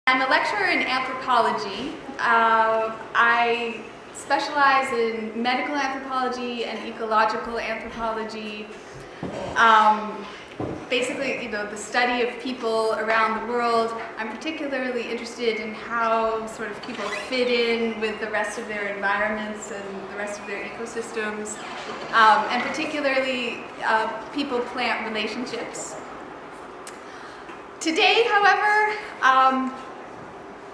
I'm a lecturer in anthropology. I specialize in medical anthropology and ecological anthropology. Basically, the study of people around the world. I'm particularly interested in how sort of people fit in with the rest of their environments and the rest of their ecosystems, and particularly people-plant relationships. Today, however,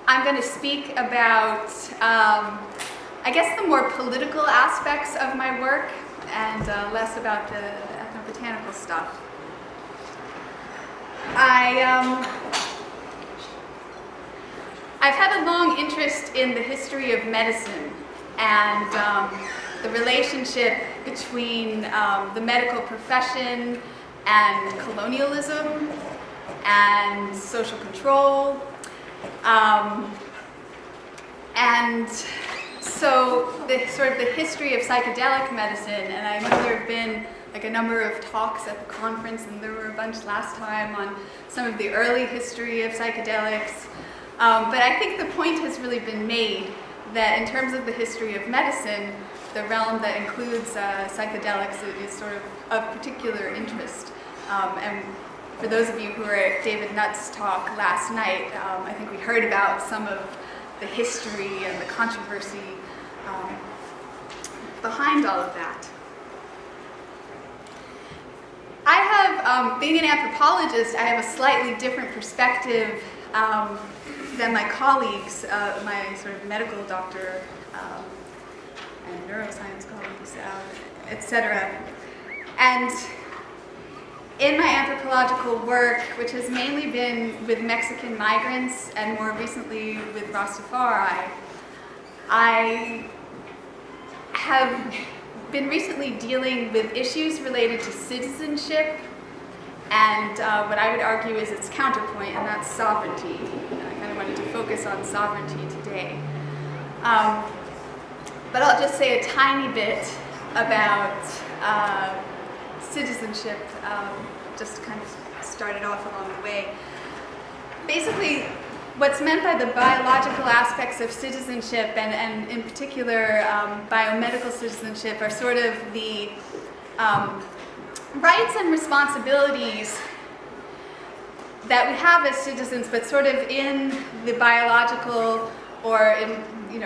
I'm going to speak about, I guess, the more political aspects of my work and less about the ethnobotanical stuff. I've had a long interest in the history of medicine and the relationship between the medical profession and colonialism and social control. And so the history of psychedelic medicine, and I know there have been like a number of talks at the conference, and there were a bunch last time on some of the early history of psychedelics. But I think the point has really been made that in terms of the history of medicine, the realm that includes psychedelics is sort of particular interest. And for those of you who were at David Nutt's talk last night, I think we heard about some of the history and the controversy behind all of that. I have, being an anthropologist, I have a slightly different perspective than my colleagues, my sort of medical doctor and neuroscience colleagues, etc. And in my anthropological work, which has mainly been with Mexican migrants and more recently with Rastafari, I have been recently dealing with issues related to citizenship and what I would argue is its counterpoint, and that's sovereignty. And I kind of wanted to focus on sovereignty today. But I'll just say a tiny bit about citizenship, just to kind of start it off along the way. Basically, what's meant by the biological aspects of citizenship, and in particular biomedical citizenship, are sort of the rights and responsibilities that we have as citizens, but sort of in the biological, or in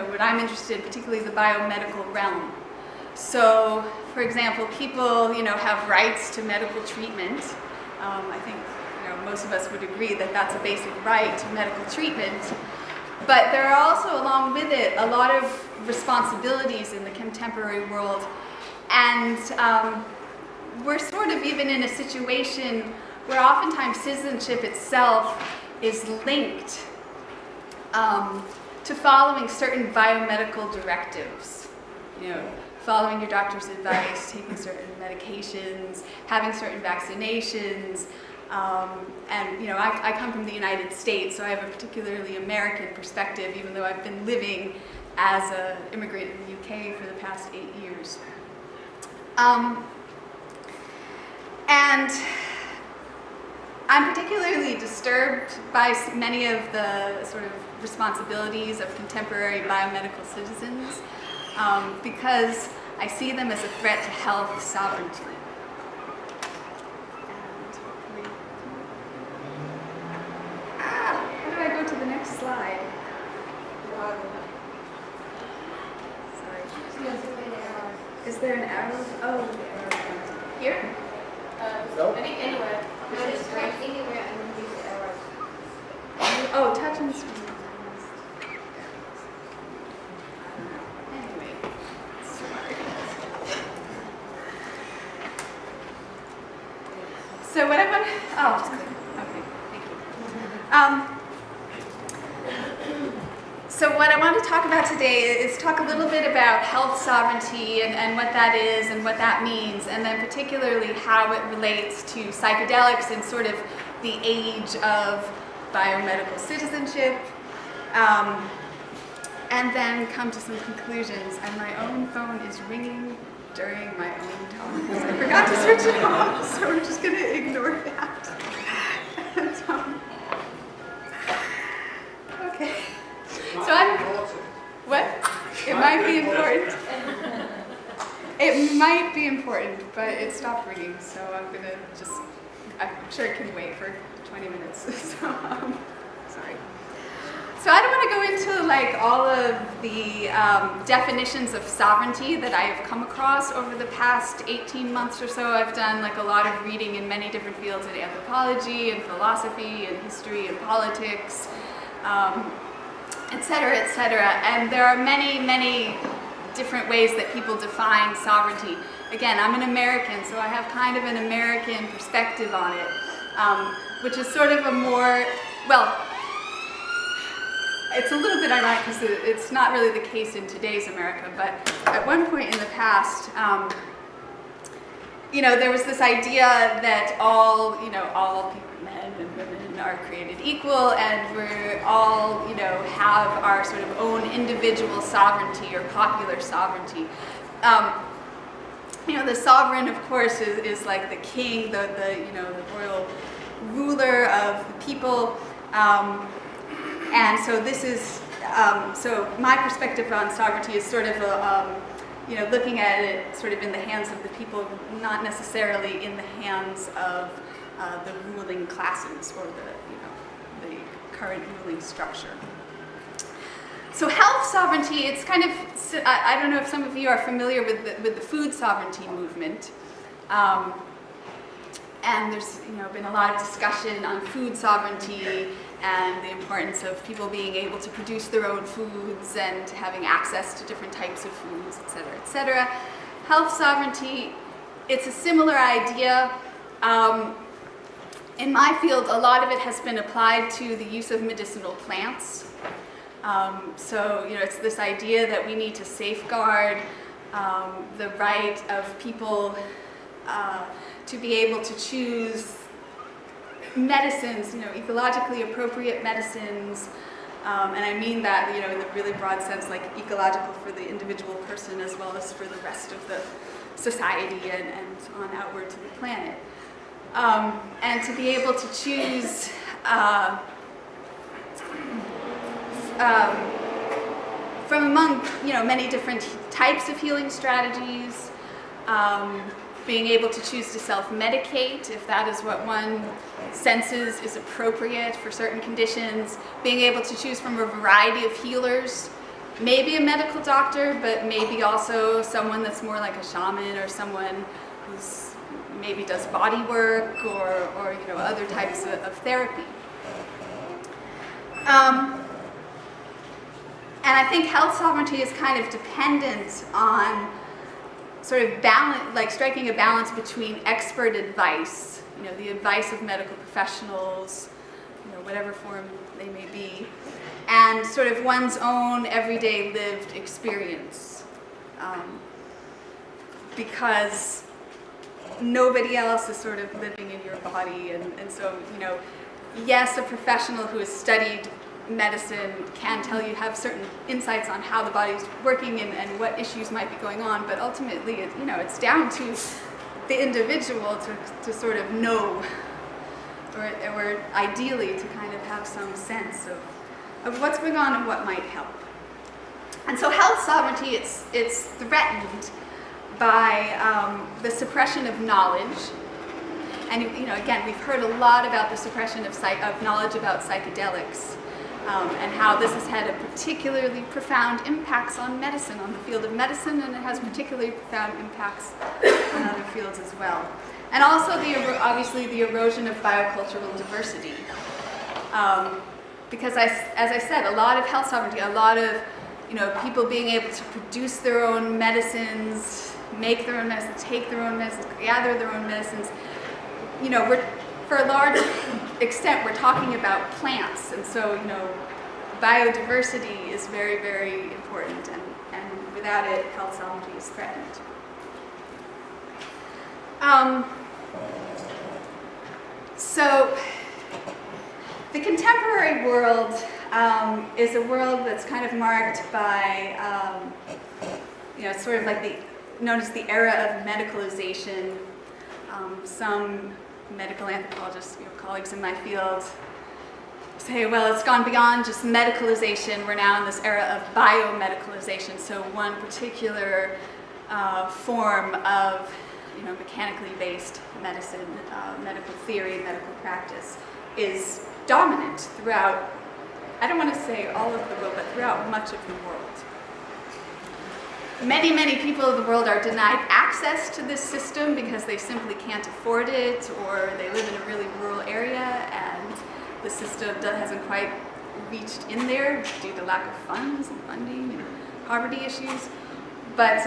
what I'm interested in, particularly the biomedical realm. So, for example, people have rights to medical treatment. I think most of us would agree that that's a basic right to medical treatment. But there are also, along with it, a lot of responsibilities in the contemporary world. And we're sort of even in a situation where oftentimes citizenship itself is linked to following certain biomedical directives. Following your doctor's advice, taking certain medications, having certain vaccinations. And I come from the United States, so I have a particularly American perspective, even though I've been living as an immigrant in the UK for the past 8 years. And I'm particularly disturbed by many of the sort of responsibilities of contemporary biomedical citizens because I see them as a threat to health sovereignty. How do I go to the next slide? Sorry. Is there an arrow? Oh, here? No. I think anywhere. No, just press anywhere and use the arrows. Oh, touch and screen. Anyway, sorry. So what I want, okay, thank you. So what I want to talk about today is talk a little bit about health sovereignty and what that is and what that means, and then particularly how it relates to psychedelics and sort of the age of biomedical citizenship, and then come to some conclusions. And my own phone is ringing during my own talk. So I forgot to switch it off, so we're just going to ignore that. might be important, but it stopped ringing, so I'm sure it can wait for 20 minutes. Sorry. So I don't want to go into like all of the definitions of sovereignty that I have come across over the past 18 months or so. I've done like a lot of reading in many different fields in anthropology and philosophy and history and politics, et cetera, and there are many, many different ways that people define sovereignty. Again, I'm an American, so I have kind of an American perspective on it, which is sort of a more, well, it's a little bit ironic because it's not really the case in today's America, but at one point in the past, there was this idea that all people, men and women, are created equal, and we're all, have our sort of own individual sovereignty or popular sovereignty. The sovereign, of course, is like the king, the royal ruler of the people. And so this is, so my perspective on sovereignty is sort of, looking at it sort of in the hands of the people, not necessarily in the hands of the ruling classes or the current ruling structure. So health sovereignty, it's kind of, I don't know if some of you are familiar with the food sovereignty movement. And there's been a lot of discussion on food sovereignty and the importance of people being able to produce their own foods and having access to different types of foods, et cetera, et cetera. Health sovereignty, it's a similar idea. In my field, a lot of it has been applied to the use of medicinal plants. It's this idea that we need to safeguard the right of people to be able to choose medicines, ecologically appropriate medicines, and I mean that, in the really broad sense, like ecological for the individual person as well as for the rest of the society and on outward to the planet. And to be able to choose from among, many different types of healing strategies, being able to choose to self-medicate if that is what one senses is appropriate for certain conditions, being able to choose from a variety of healers, maybe a medical doctor, but maybe also someone that's more like a shaman or someone who's maybe does body work or other types of therapy. And I think health sovereignty is kind of dependent on sort of balance, like striking a balance between expert advice, the advice of medical professionals, whatever form they may be, and sort of one's own everyday lived experience. Because nobody else is sort of living in your body, and so, yes, a professional who has studied medicine can tell you, have certain insights on how the body's working and what issues might be going on, but ultimately, it's down to the individual to sort of know, or ideally to kind of have some sense of what's going on and what might help. And so health sovereignty, it's threatened by the suppression of knowledge. And again, we've heard a lot about the suppression of knowledge about psychedelics. And how this has had a particularly profound impacts on medicine, on the field of medicine, and it has particularly profound impacts on other fields as well. And also, obviously, the erosion of biocultural diversity. Because, as I said, a lot of health sovereignty, a lot of people being able to produce their own medicines, make their own medicines, take their own medicines, gather their own medicines. For a large extent, we're talking about plants, and so, biodiversity is very, very important, and without it, health sovereignty is threatened. So, the contemporary world is a world that's kind of marked by, it's sort of like known as the era of medicalisation. Some medical anthropologists, colleagues in my field, say, well, it's gone beyond just medicalization. We're now in this era of biomedicalisation. So one particular form of, mechanically based medicine, medical theory, medical practice is dominant throughout, I don't want to say all of the world, but throughout much of the world. Many, many people of the world are denied access to this system because they simply can't afford it, or they live in a really rural area and the system hasn't quite reached in there due to lack of funds and funding and poverty issues. But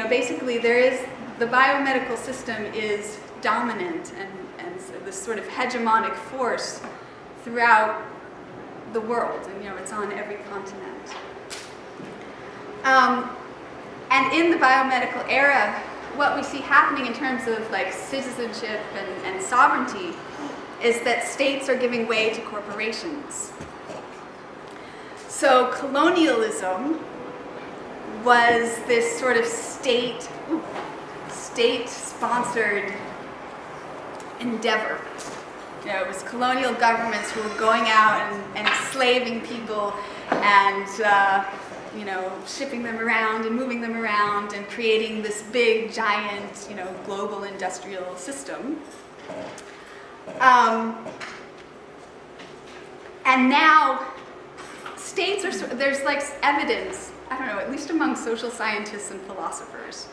basically the biomedical system is dominant and so this sort of hegemonic force throughout the world, and it's on every continent. And in the biomedical era, what we see happening in terms of like citizenship and sovereignty is that states are giving way to corporations. So colonialism was this sort of state-sponsored endeavor. It was colonial governments who were going out and enslaving people and shipping them around and moving them around and creating this big, giant, global industrial system. And now states there's like evidence, I don't know, at least among social scientists and philosophers,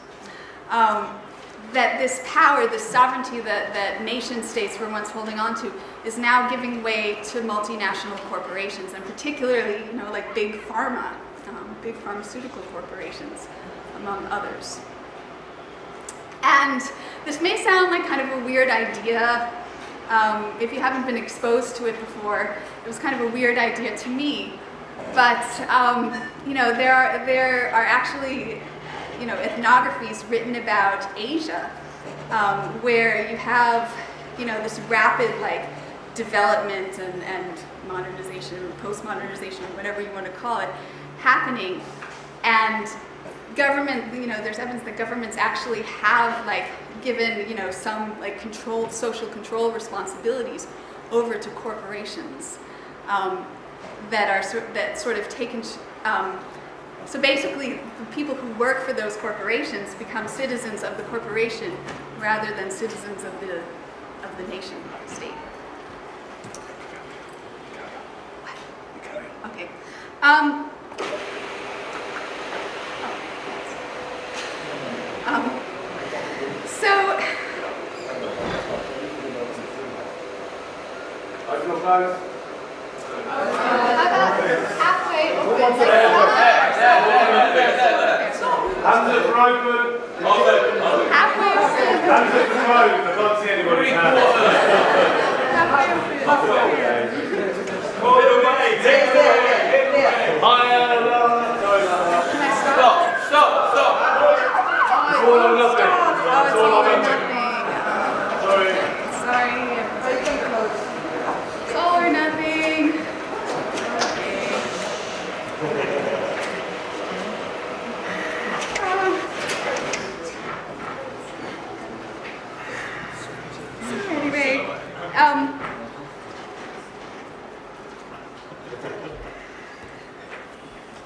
that this power, this sovereignty that nation states were once holding on to is now giving way to multinational corporations, and particularly, like big pharma, big pharmaceutical corporations, among others. And this may sound like kind of a weird idea. If you haven't been exposed to it before, it was kind of a weird idea to me. But there are actually ethnographies written about Asia where you have this rapid development and modernization, post-modernization, whatever you want to call it, happening, and government, there's evidence that governments actually have given some controlled social control responsibilities over to corporations that sort of taken. So basically, the people who work for those corporations become citizens of the corporation rather than citizens of the nation state. Okay. So. Halfway open. Hands up for open. Halfway open. Hands up for closed. I can't see anybody's hands. Halfway open. Call it away. Take it away. Stop. It's all or nothing. It's all or nothing. Sorry. It's all or nothing. Anyway,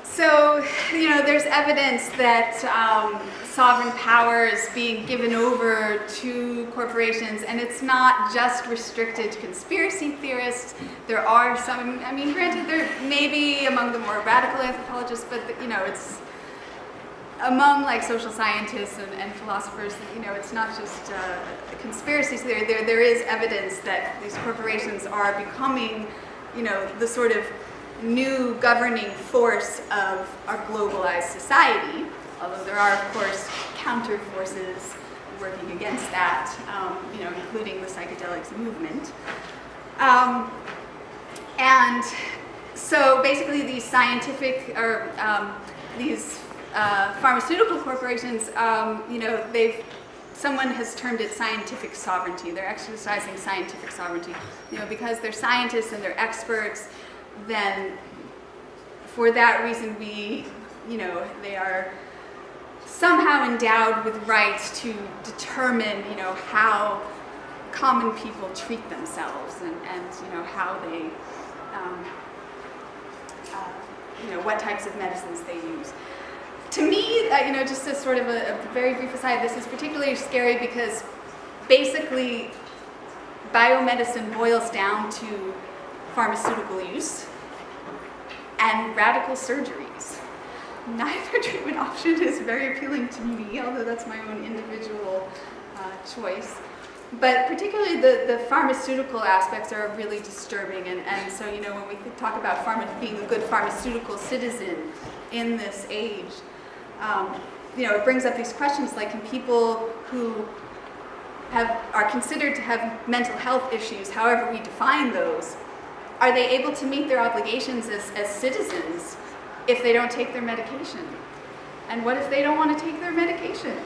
so there's evidence that sovereign power is being given over to corporations, and it's not just restricted to conspiracy theorists. There are some, granted, there may be among the more radical anthropologists, but it's among social scientists and philosophers, it's not just a conspiracy theory. There is evidence that these corporations are becoming, the sort of new governing force of our globalized society, although there are, of course, counter forces working against that, including the psychedelics movement. And so basically these scientific, or these pharmaceutical corporations, someone has termed it scientific sovereignty. They're exercising scientific sovereignty, because they're scientists and they're experts. Then, for that reason, they are somehow endowed with rights to determine, how common people treat themselves and how they, what types of medicines they use. To me, just as sort of a very brief aside, this is particularly scary because basically biomedicine boils down to pharmaceutical use and radical surgeries. Neither treatment option is very appealing to me, although that's my own individual choice. But particularly the pharmaceutical aspects are really disturbing. And so, when we talk about being a good pharmaceutical citizen in this age, it brings up these questions like, can people who are considered to have mental health issues, however we define those, are they able to meet their obligations as citizens if they don't take their medication? And what if they don't want to take their medication?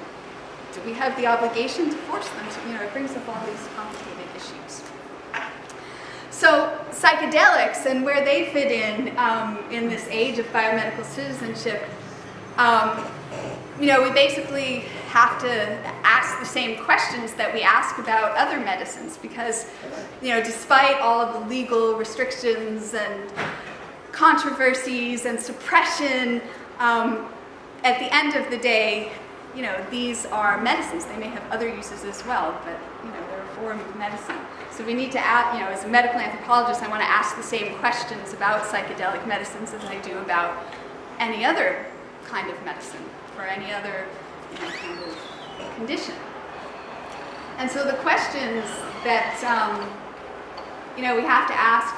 Do we have the obligation to force them to? It brings up all these complicated issues. So psychedelics and where they fit in this age of biomedical citizenship, we basically have to ask the same questions that we ask about other medicines because, despite all of the legal restrictions and controversies and suppression, at the end of the day, these are medicines. They may have other uses as well, but, they're a form of medicine. So we need to ask, as a medical anthropologist, I want to ask the same questions about psychedelic medicines as I do about any other kind of medicine for any other kind of condition. And so the questions that, we have to ask,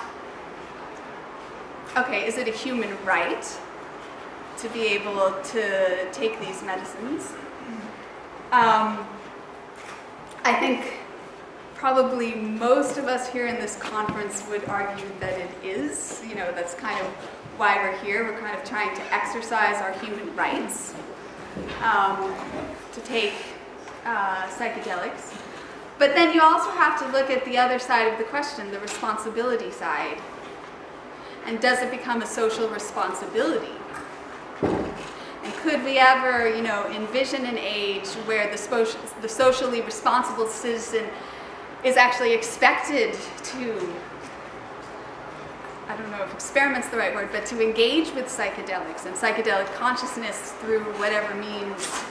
okay, is it a human right to be able to take these medicines? I think probably most of us here in this conference would argue that it is. That's kind of why we're here. We're kind of trying to exercise our human rights to take psychedelics. But then you also have to look at the other side of the question, the responsibility side. And does it become a social responsibility? And could we ever, envision an age where the socially responsible citizen is actually expected to, I don't know if experiment's the right word, but to engage with psychedelics and psychedelic consciousness through whatever means,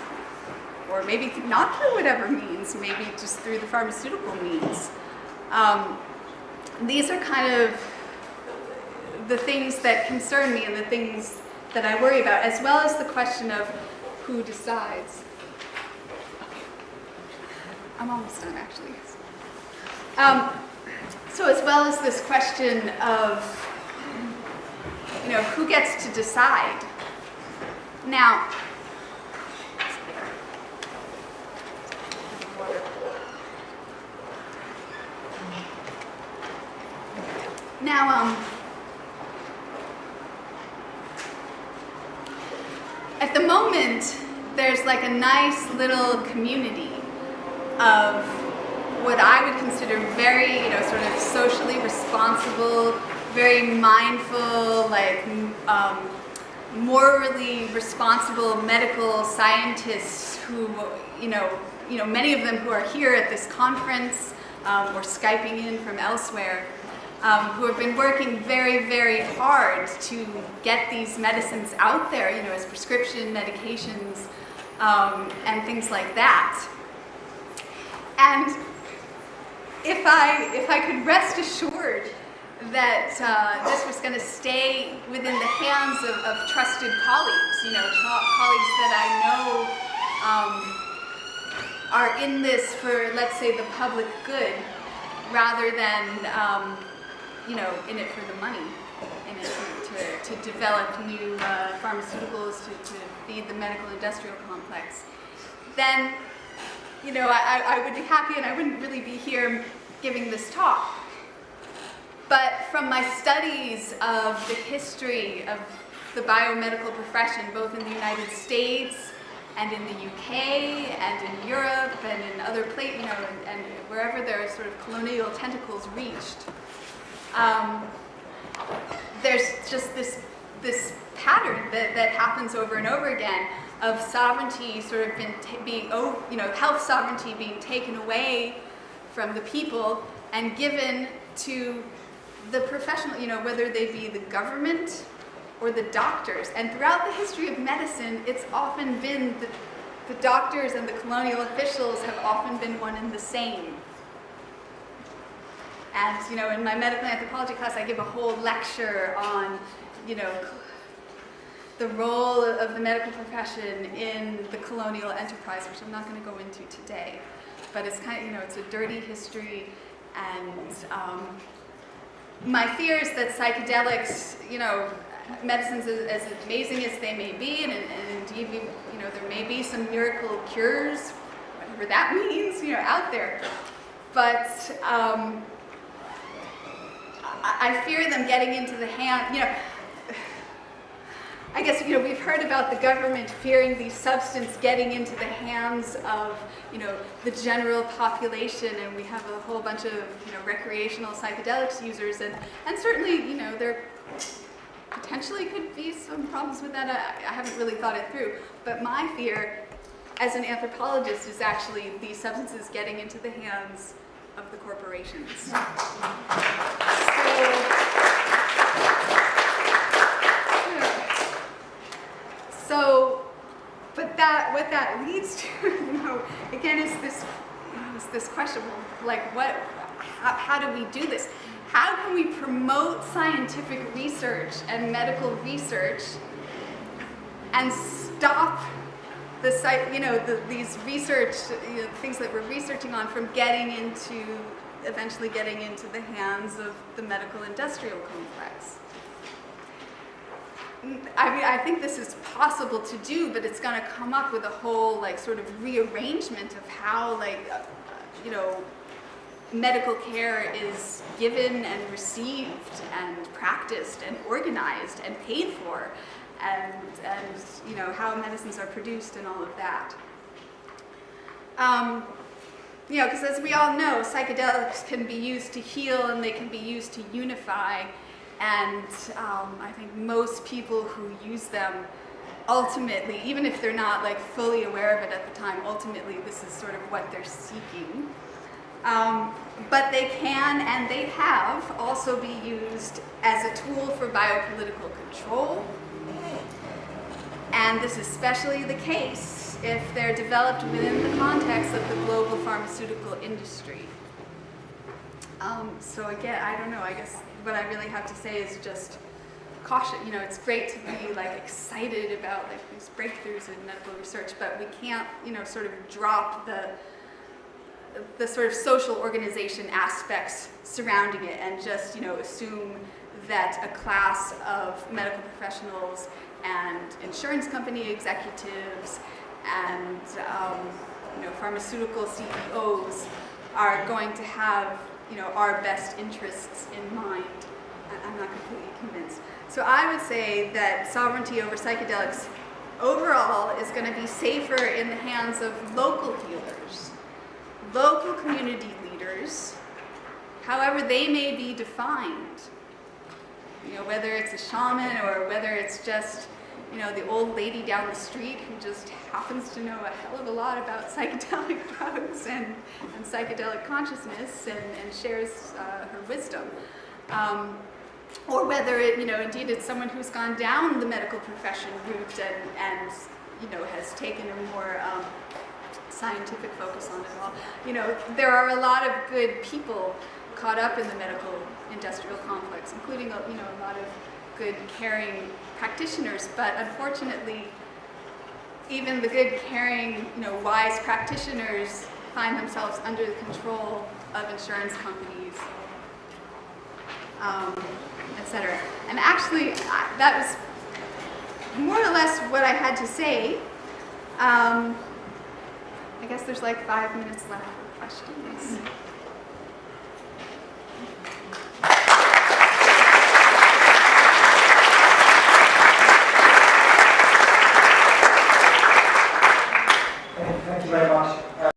or maybe not through whatever means, maybe just through the pharmaceutical means. These are kind of the things that concern me and the things that I worry about, as well as the question of who decides. I'm almost done, actually. So as well as this question of, who gets to decide. Now, at the moment, there's like a nice little community of what I would consider very, sort of socially responsible, very mindful, like morally responsible medical scientists who, many of them who are here at this conference or Skyping in from elsewhere, who have been working very, very hard to get these medicines out there, as prescription medications and things like that. And if I could rest assured that this was going to stay within the hands of trusted colleagues, colleagues that I know are in this for, let's say, the public good, rather than in it for the money, in it to develop new pharmaceuticals to feed the medical industrial complex, then I would be happy and I wouldn't really be here giving this talk. But from my studies of the history of the biomedical profession, both in the United States and in the UK and in Europe and in other places, and wherever there are sort of colonial tentacles reached, there's just this pattern that happens over and over again of sovereignty sort of health sovereignty being taken away from the people and given to the professional, whether they be the government or the doctors. And throughout the history of medicine, it's often been the doctors and the colonial officials have often been one and the same. And, you know, in my medical anthropology class, I give a whole lecture on, you know, the role of the medical profession in the colonial enterprise, which I'm not going to go into today. But it's kind of, you know, it's a dirty history, and my fear is that psychedelics, you know, medicines as amazing as they may be, and indeed, you know, there may be some miracle cures, whatever that means, you know, out there. But I fear them getting into the hand, you know, I guess, you know, we've heard about the government fearing these substances getting into the hands of, you know, the general population, and we have a whole bunch of, you know, recreational psychedelics users, and certainly, you know, there potentially could be some problems with that. I haven't really thought it through, but my fear as an anthropologist is actually these substances getting into the hands of the corporations. So, but what that leads to, you know, again, is this question, like, how do we do this? How can we promote scientific research and medical research and stop these research, you know, things that we're researching on from eventually getting into the hands of the medical industrial complex? I mean, I think this is possible to do, but it's going to come up with a whole, like, sort of rearrangement of how, like, you know, medical care is given and received and practiced and organized and paid for, and you know, how medicines are produced and all of that. You know, because as we all know, psychedelics can be used to heal and they can be used to unify. And I think most people who use them ultimately, even if they're not, like, fully aware of it at the time, ultimately this is sort of what they're seeking. But they can and they have also be used as a tool for biopolitical control. And this is especially the case if they're developed within the context of the global pharmaceutical industry. So again, I don't know, I guess what I really have to say is just caution. You know, it's great to be, like, excited about, like, these breakthroughs in medical research, but we can't, you know, sort of drop the sort of social organization aspects surrounding it and just, you know, assume that a class of medical professionals and insurance company executives and you know, pharmaceutical CEOs are going to have, you know, our best interests in mind. I'm not completely convinced. So I would say that sovereignty over psychedelics overall is going to be safer in the hands of local healers, local community leaders, however they may be defined. You know, whether it's a shaman or whether it's just, you know, the old lady down the street who just happens to know a hell of a lot about psychedelic drugs and psychedelic consciousness and shares her wisdom. Or whether it, you know, indeed it's someone who's gone down the medical profession route and you know, has taken a more scientific focus on it all. You know, there are a lot of good people caught up in the medical industrial complex, including, you know, a lot of good caring practitioners, but unfortunately even the good caring, you know, wise practitioners find themselves under the control of insurance companies, etc. And actually that was more or less what I had to say. I guess there's like 5 minutes left for questions.